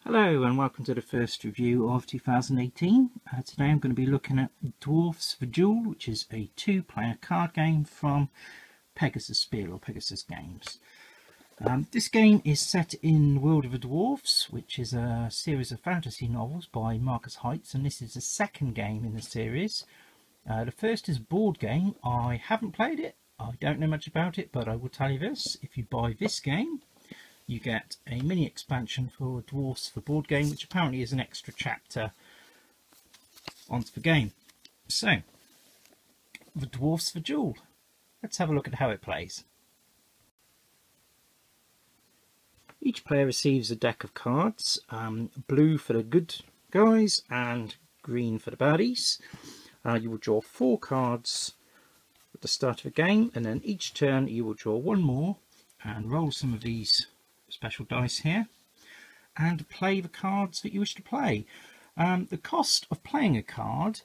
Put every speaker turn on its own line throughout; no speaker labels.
Hello and welcome to the first review of 2018. Today I'm going to be looking at Dwarves for Duel, which is a two-player card game from Pegasus Spiel or Pegasus Games. This game is set in the world of the Dwarves, which is a series of fantasy novels by Marcus Heitz, and this is the second game in the series. The first is a board game. I haven't played it, I don't know much about it, but I will tell you this: if you buy this game, you get a mini expansion for Dwarves for board game, which apparently is an extra chapter onto the game. So, the Dwarves for Duel. Let's have a look at how it plays. Each player receives a deck of cards, blue for the good guys and green for the baddies. You will draw 4 cards at the start of a game, and then each turn you will draw one more and roll some of these special dice here and play the cards that you wish to play. The cost of playing a card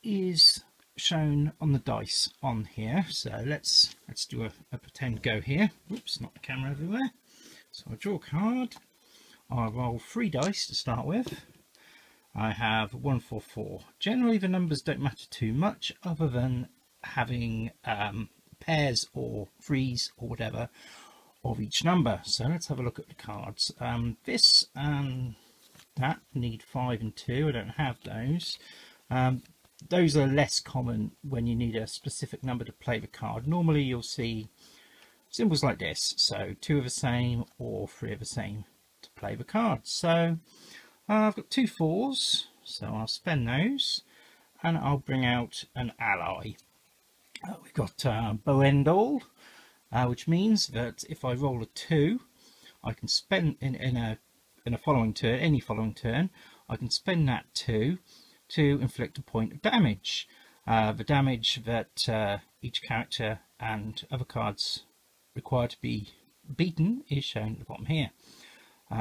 is shown on the dice on here, so let's do a pretend go here. Whoops, not the camera everywhere. So I draw a card, I roll 3 dice to start with. I have 1, 4, 4. Generally the numbers don't matter too much other than having pairs or threes or whatever of each number. So let's have a look at the cards. This and that need 5 and 2. I don't have those. Those are less common when you need a specific number to play the card. Normally you'll see symbols like this, so 2 of the same or 3 of the same to play the card. So I've got 2 4s, so I'll spend those and I'll bring out an ally. We've got Boendol, which means that if I roll a 2, I can spend in a following turn, any following turn, I can spend that 2 to inflict a point of damage. The damage that each character and other cards require to be beaten is shown at the bottom here.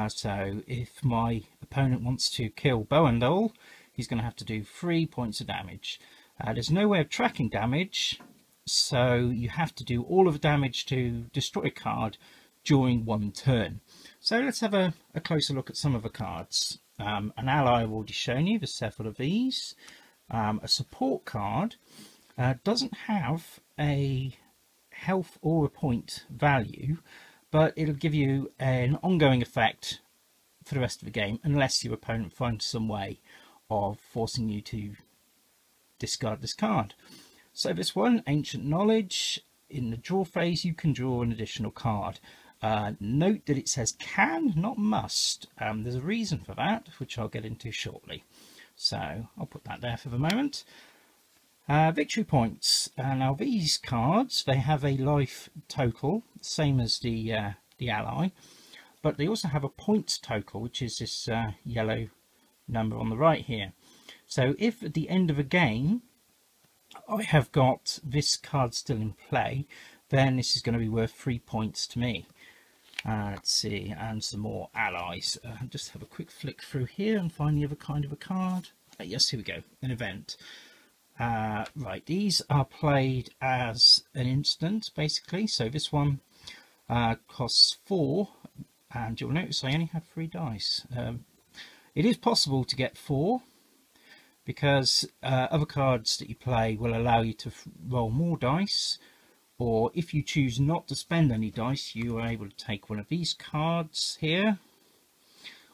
So if my opponent wants to kill Boendol, he's going to have to do 3 points of damage. There's no way of tracking damage, so you have to do all of the damage to destroy a card during one turn. So let's have a closer look at some of the cards. An ally I've already shown you, there's several of these. A support card doesn't have a health or a point value, but it'll give you an ongoing effect for the rest of the game unless your opponent finds some way of forcing you to discard this card. So this one, Ancient Knowledge, in the draw phase you can draw an additional card. Note that it says can, not must. There's a reason for that, which I'll get into shortly. So I'll put that there for the moment. Victory points. Now these cards, they have a life total, same as the ally, but they also have a points total, which is this yellow number on the right here. So if at the end of a game I have got this card still in play, then this is going to be worth 3 points to me. Let's see, and some more allies. Just have a quick flick through here and find the other kind of a card. Yes, here we go, an event. Right, these are played as an instant basically. So this one costs 4, and you'll notice I only have 3 dice. It is possible to get 4 because other cards that you play will allow you to roll more dice, or if you choose not to spend any dice, you are able to take one of these cards here,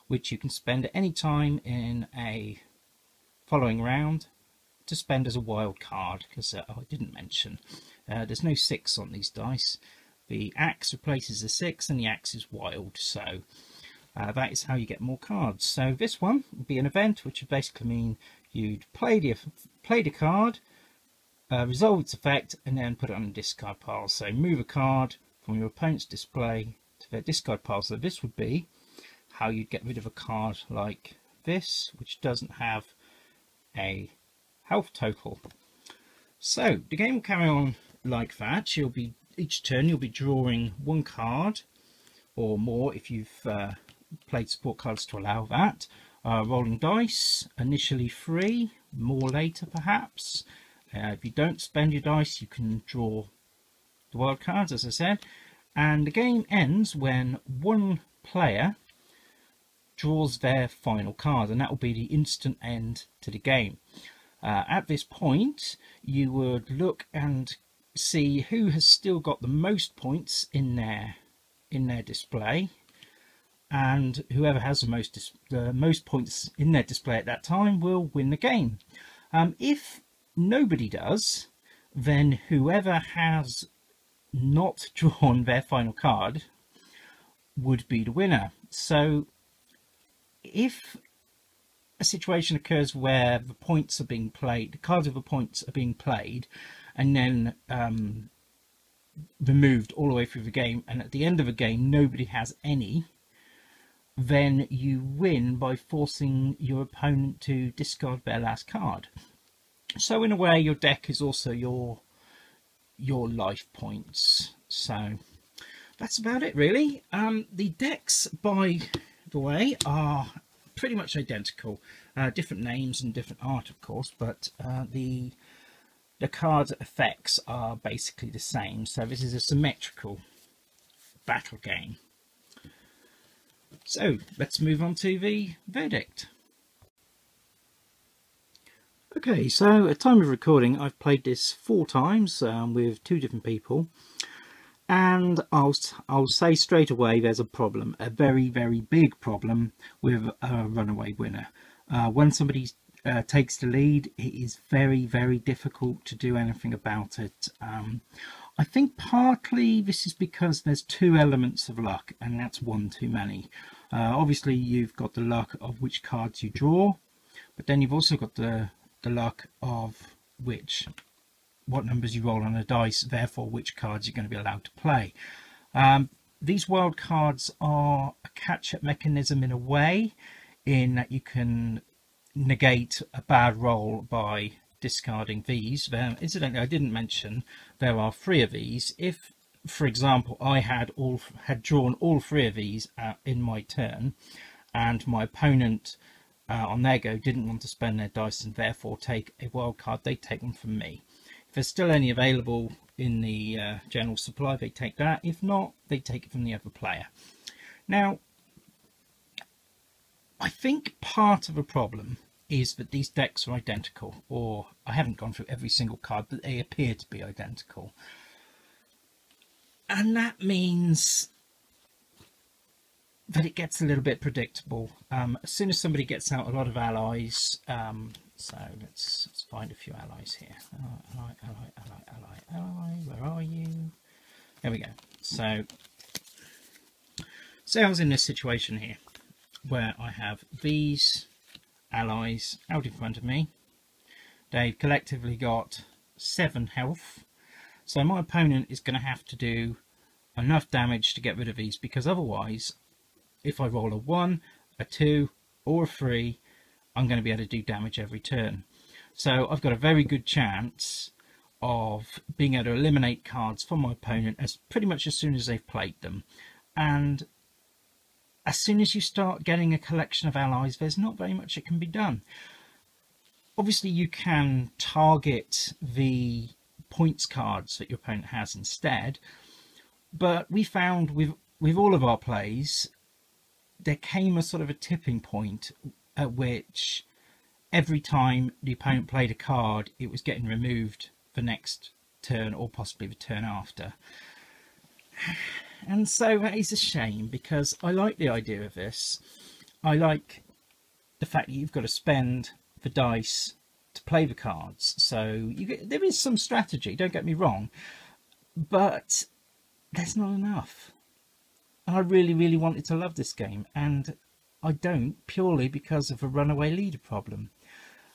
which you can spend at any time in a following round to spend as a wild card, because I didn't mention there's no 6 on these dice. The axe replaces the 6 and the axe is wild, so that is how you get more cards. So this one would be an event, which would basically mean you'd play the card, resolve its effect, and then put it on the discard pile. So move a card from your opponent's display to their discard pile. So this would be how you'd get rid of a card like this, which doesn't have a health total. So the game will carry on like that. Each turn you'll be drawing 1 card or more if you've played support cards to allow that. Rolling dice, initially 3, more later perhaps. If you don't spend your dice, you can draw the wild cards, as I said, and the game ends when one player draws their final card, and that will be the instant end to the game. At this point, you would look and see who has still got the most points in their display, and whoever has the most points in their display at that time will win the game. If nobody does, then whoever has not drawn their final card would be the winner. So if a situation occurs where the points are being played, the cards of the points are being played and then removed all the way through the game, and at the end of the game nobody has any, then you win by forcing your opponent to discard their last card. So in a way your deck is also your life points. So that's about it really. The decks, by the way, are pretty much identical, different names and different art of course, but the card effects are basically the same. So this is a symmetrical battle game. So let's move on to the verdict. Okay, so at time of recording I've played this 4 times with 2 different people, and I'll say straight away there's a problem, a very big problem with a runaway winner. When somebody takes the lead, it is very difficult to do anything about it. I think partly this is because there's 2 elements of luck, and that's 1 too many. Obviously you've got the luck of which cards you draw, but then you've also got the luck of what numbers you roll on a dice, therefore which cards you're going to be allowed to play. These wild cards are a catch-up mechanism in a way, in that you can negate a bad roll by discarding these. Incidentally, I didn't mention there are 3 of these. If, for example, I had drawn all 3 of these in my turn, and my opponent on their go didn't want to spend their dice and therefore take a wild card, they take them from me. If there's still any available in the general supply, they take that. If not, they take it from the other player. Now, I think part of the problem is that these decks are identical, or I haven't gone through every single card, but they appear to be identical. And that means that it gets a little bit predictable. As soon as somebody gets out a lot of allies, so let's find a few allies here. Ally, where are you? There we go. So say I was in this situation here, where I have these allies out in front of me. They've collectively got 7 health. So my opponent is going to have to do enough damage to get rid of these, because otherwise, if I roll a 1, a 2 or a 3, I'm going to be able to do damage every turn. So I've got a very good chance of being able to eliminate cards from my opponent pretty much as soon as they've played them. And as soon as you start getting a collection of allies, there's not very much that can be done. Obviously you can target the points cards that your opponent has instead, but we found with all of our plays, there came a sort of a tipping point at which every time the opponent played a card, it was getting removed the next turn or possibly the turn after. And so that is a shame, because I like the idea of this. I like the fact that you've got to spend the dice to play the cards. So there is some strategy, don't get me wrong, but there's not enough. I really wanted to love this game, and I don't, purely because of a runaway leader problem.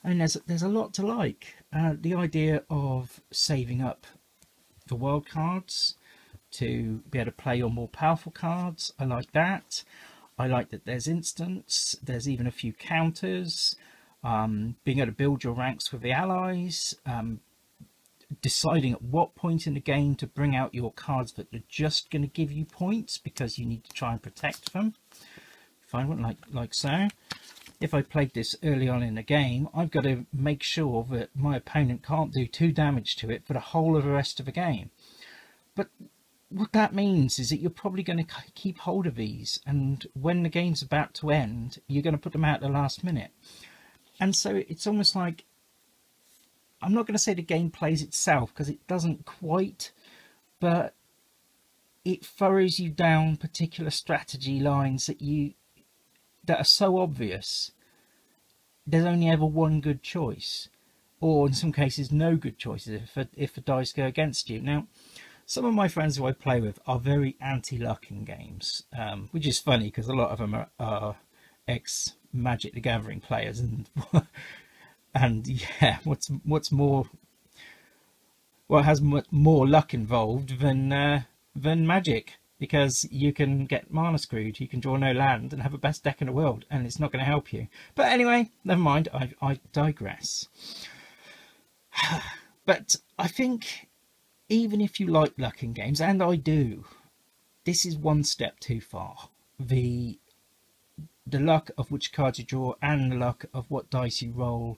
And there's a lot to like. The idea of saving up the wild cards to be able to play your more powerful cards, I like that. I like that there's instants, there's even a few counters, being able to build your ranks with the allies, deciding at what point in the game to bring out your cards that are just going to give you points because you need to try and protect them. Find one like so. If I played this early on in the game, I've got to make sure that my opponent can't do 2 damage to it for the whole of the rest of the game. But what that means is that you're probably going to keep hold of these, and when the game's about to end, you're going to put them out at the last minute. And so it's almost like, I'm not going to say the game plays itself, because it doesn't quite, but it furrows you down particular strategy lines that are so obvious. There's only ever one good choice, or in some cases no good choices if the dice go against you. Now, some of my friends who I play with are very anti-luck in games, which is funny because a lot of them are ex-Magic the Gathering players, and and yeah, what's more, what has more luck involved than Magic, because you can get mana screwed, you can draw no land and have the best deck in the world, and it's not going to help you. But anyway, never mind, I digress. But I think even if you like luck in games, and I do, this is one step too far. The luck of which cards you draw and the luck of what dice you roll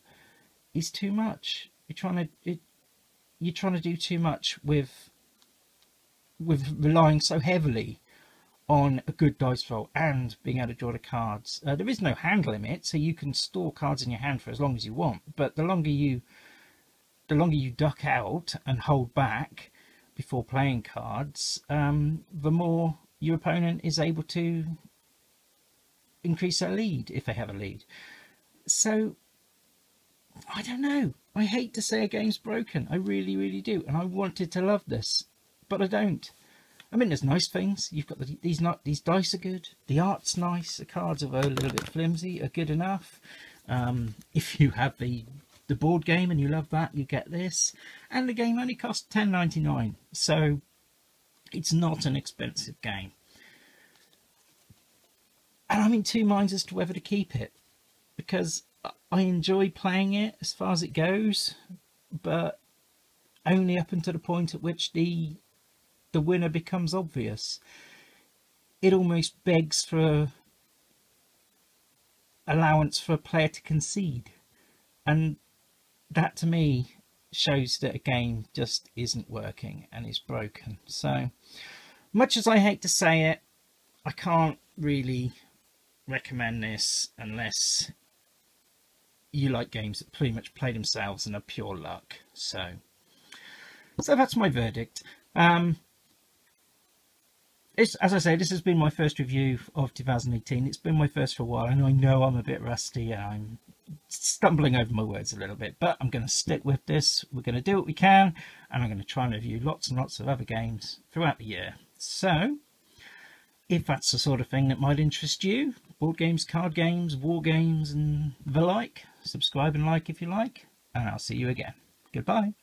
is too much. You're trying to do too much with relying so heavily on a good dice roll and being able to draw the cards. There is no hand limit, so you can store cards in your hand for as long as you want, but the longer you duck out and hold back before playing cards, the more your opponent is able to increase their lead, if they have a lead. So I don't know, I hate to say a game's broken, I really, really do, and I wanted to love this, but I don't. I mean, there's nice things. You've got these dice are good, the art's nice, the cards are a little bit flimsy, are good enough. If you have the board game and you love that, you get this, and the game only costs $10.99, so it's not an expensive game. And I'm in two minds as to whether to keep it, because I enjoy playing it as far as it goes, but only up until the point at which the winner becomes obvious. It almost begs for allowance for a player to concede, and that to me shows that a game just isn't working and is broken. So much as I hate to say it, I can't really recommend this unless you like games that pretty much play themselves and are pure luck. So that's my verdict. As I say, this has been my first review of 2018. It's been my first for a while, and I know I'm a bit rusty and I'm stumbling over my words a little bit, but I'm going to stick with this. We're going to do what we can, and I'm going to try and review lots and lots of other games throughout the year. So if that's the sort of thing that might interest you, board games, card games, war games and the like, subscribe and like if you like, and I'll see you again. Goodbye.